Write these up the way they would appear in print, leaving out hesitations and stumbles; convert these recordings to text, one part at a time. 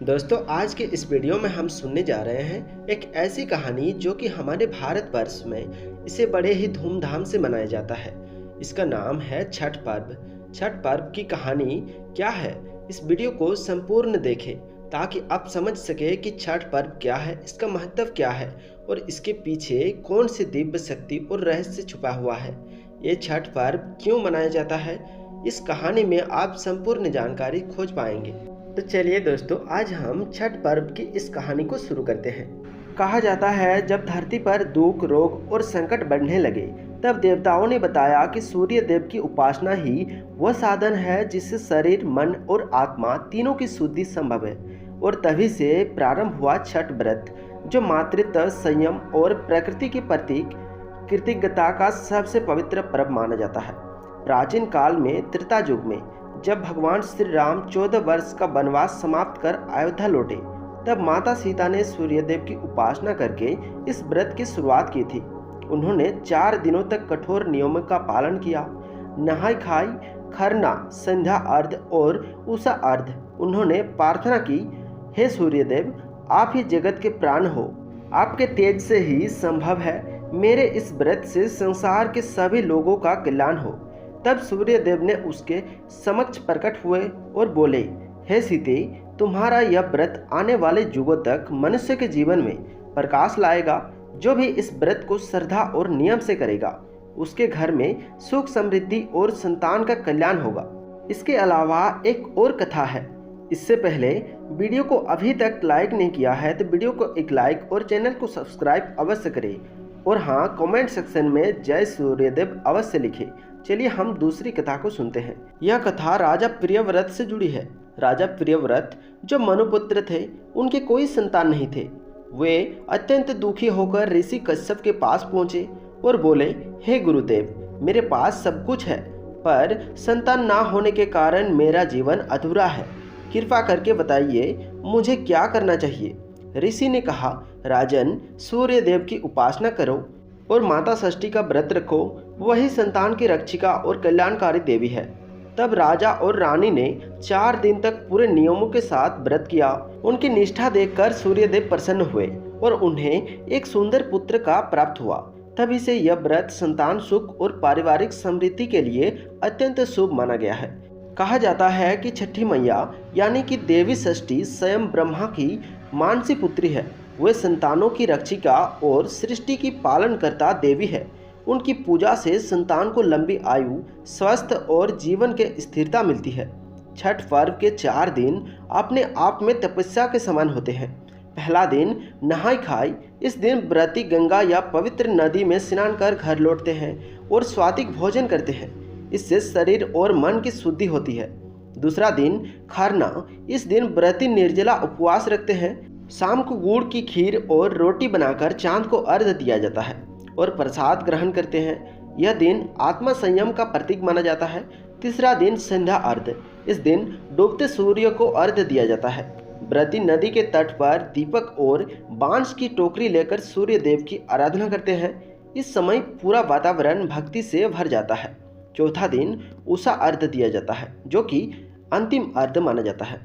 दोस्तों आज के इस वीडियो में हम सुनने जा रहे हैं एक ऐसी कहानी जो कि हमारे भारतवर्ष में इसे बड़े ही धूमधाम से मनाया जाता है। इसका नाम है छठ पर्व। छठ पर्व की कहानी क्या है, इस वीडियो को संपूर्ण देखें ताकि आप समझ सके कि छठ पर्व क्या है, इसका महत्व क्या है और इसके पीछे कौन सी दिव्य शक्ति और रहस्य छुपा हुआ है। ये छठ पर्व क्यों मनाया जाता है, इस कहानी में आप संपूर्ण जानकारी खोज पाएंगे। तो चलिए दोस्तों, आज हम छठ पर्व की इस कहानी को शुरू करते हैं। कहा जाता है जब धरती पर दुख, रोग और संकट बढ़ने लगे तब देवताओं ने बताया कि सूर्य देव की उपासना ही वह साधन है जिससे शरीर, मन और आत्मा तीनों की शुद्धि संभव है। और तभी से प्रारंभ हुआ छठ व्रत, जो मातृत्व, संयम और प्रकृति के प्रतीक कृतज्ञता का सबसे पवित्र पर्व माना जाता है। प्राचीन काल में त्रेता युग में जब भगवान श्री राम 14 वर्ष का वनवास समाप्त कर अयोध्या लौटे, तब माता सीता ने सूर्यदेव की उपासना करके इस व्रत की शुरुआत की थी। उन्होंने 4 दिनों तक कठोर नियमों का पालन किया। नहाई खाई, खरना, संध्या अर्घ और उषा अर्घ। उन्होंने प्रार्थना की, हे सूर्यदेव, आप ही जगत के प्राण हो, आपके तेज से ही संभव है मेरे इस व्रत से संसार के सभी लोगों का कल्याण हो। तब सूर्यदेव ने उसके समक्ष प्रकट हुए और बोले, हे सीते, तुम्हारा यह व्रत आने वाले युगों तक मनुष्य के जीवन में प्रकाश लाएगा। जो भी इस व्रत को श्रद्धा और नियम से करेगा, उसके घर में सुख, समृद्धि और संतान का कल्याण होगा। इसके अलावा एक और कथा है। इससे पहले वीडियो को अभी तक लाइक नहीं किया है तो वीडियो को एक लाइक और चैनल को सब्सक्राइब अवश्य करें। और हाँ, कमेंट सेक्शन में जय सूर्यदेव अवश्य लिखें। चलिए हम दूसरी कथा को सुनते हैं। यह कथा राजा प्रियव्रत से जुड़ी है। राजा प्रियव्रत जो मनुपुत्र थे, उनके कोई संतान नहीं थे। वे अत्यंत दुखी होकर ऋषि कश्यप के पास पहुंचे और बोले, हे गुरुदेव, मेरे पास सब कुछ है पर संतान ना होने के कारण मेरा जीवन अधूरा है। कृपा करके बताइए मुझे क्या करना चाहिए। ऋषि ने कहा, राजन, सूर्य देव की उपासना करो और माता षष्ठी का व्रत रखो, वही संतान की रक्षिका और कल्याणकारी देवी है। तब राजा और रानी ने 4 दिन तक पूरे नियमों के साथ व्रत किया। उनकी निष्ठा देखकर सूर्यदेव प्रसन्न हुए और उन्हें एक सुंदर पुत्र का प्राप्त हुआ। तभी से यह व्रत संतान सुख और पारिवारिक समृद्धि के लिए अत्यंत शुभ माना गया है। कहा जाता है कि छठी मैया यानी कि देवी षष्ठी स्वयं ब्रह्मा की मानसी पुत्री है। वे संतानों की रक्षिका और सृष्टि की पालनकर्ता देवी है। उनकी पूजा से संतान को लंबी आयु, स्वस्थ और जीवन के स्थिरता मिलती है। छठ पर्व के 4 दिन अपने आप में तपस्या के समान होते हैं। पहला दिन नहाई खाई। इस दिन व्रती गंगा या पवित्र नदी में स्नान कर घर लौटते हैं और स्वादिष्ट भोजन करते हैं। इससे शरीर और मन की शुद्धि होती है। दूसरा दिन खरना। इस दिन व्रती निर्जला उपवास रखते हैं। शाम को गुड़ की खीर और रोटी बनाकर चांद को अर्घ्य दिया जाता है और प्रसाद ग्रहण करते हैं। यह दिन आत्मा संयम का प्रतीक माना जाता है। तीसरा दिन संध्या अर्घ्य। इस दिन डूबते सूर्य को अर्घ्य दिया जाता है। व्रती नदी के तट पर दीपक और बांस की टोकरी लेकर सूर्य देव की आराधना करते हैं। इस समय पूरा वातावरण भक्ति से भर जाता है। चौथा दिन उषा अर्घ्य दिया जाता है, जो कि अंतिम अर्घ्य माना जाता है।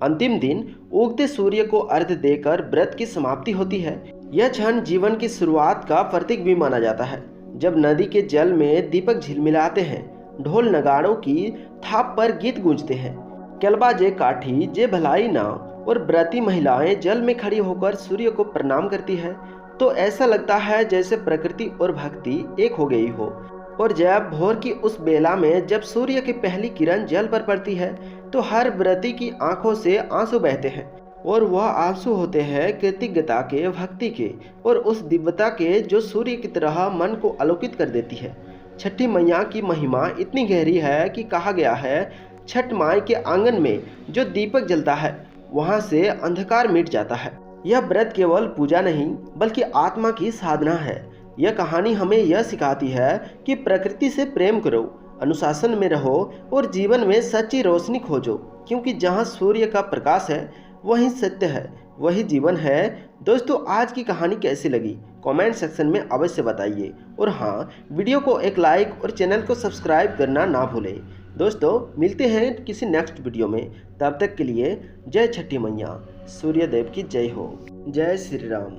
अंतिम दिन उगते सूर्य को अर्घ्य देकर व्रत की समाप्ति होती है। यह क्षण जीवन की शुरुआत का प्रतीक भी माना जाता है। जब नदी के जल में दीपक झिलमिलाते हैं, ढोल नगाड़ों की थाप पर गीत गूंजते हैं, केलबा जे काठी जे भलाई ना, और व्रती महिलाएं जल में खड़ी होकर सूर्य को प्रणाम करती है, तो ऐसा लगता है जैसे प्रकृति और भक्ति एक हो गई हो। और जब भोर की उस बेला में जब सूर्य की पहली किरण जल पर पड़ती है, तो हर व्रती की आंखों से आंसू बहते हैं और वह आंसू होते हैं कृतज्ञता के, भक्ति के और उस दिव्यता के जो सूर्य की तरह मन को आलोकित कर देती है। छठी मैया की महिमा इतनी गहरी है कि कहा गया है, छठ माई के आंगन में जो दीपक जलता है वहां से अंधकार मिट जाता है। यह व्रत केवल पूजा नहीं बल्कि आत्मा की साधना है। यह कहानी हमें यह सिखाती है कि प्रकृति से प्रेम करो, अनुशासन में रहो और जीवन में सच्ची रोशनी खोजो, क्योंकि जहाँ सूर्य का प्रकाश है वही सत्य है, वही जीवन है। दोस्तों, आज की कहानी कैसी लगी कमेंट सेक्शन में अवश्य बताइए। और हाँ, वीडियो को एक लाइक और चैनल को सब्सक्राइब करना ना भूलें। दोस्तों, मिलते हैं किसी नेक्स्ट वीडियो में। तब तक के लिए जय छठी मैया। सूर्यदेव की जय हो। जय श्री राम।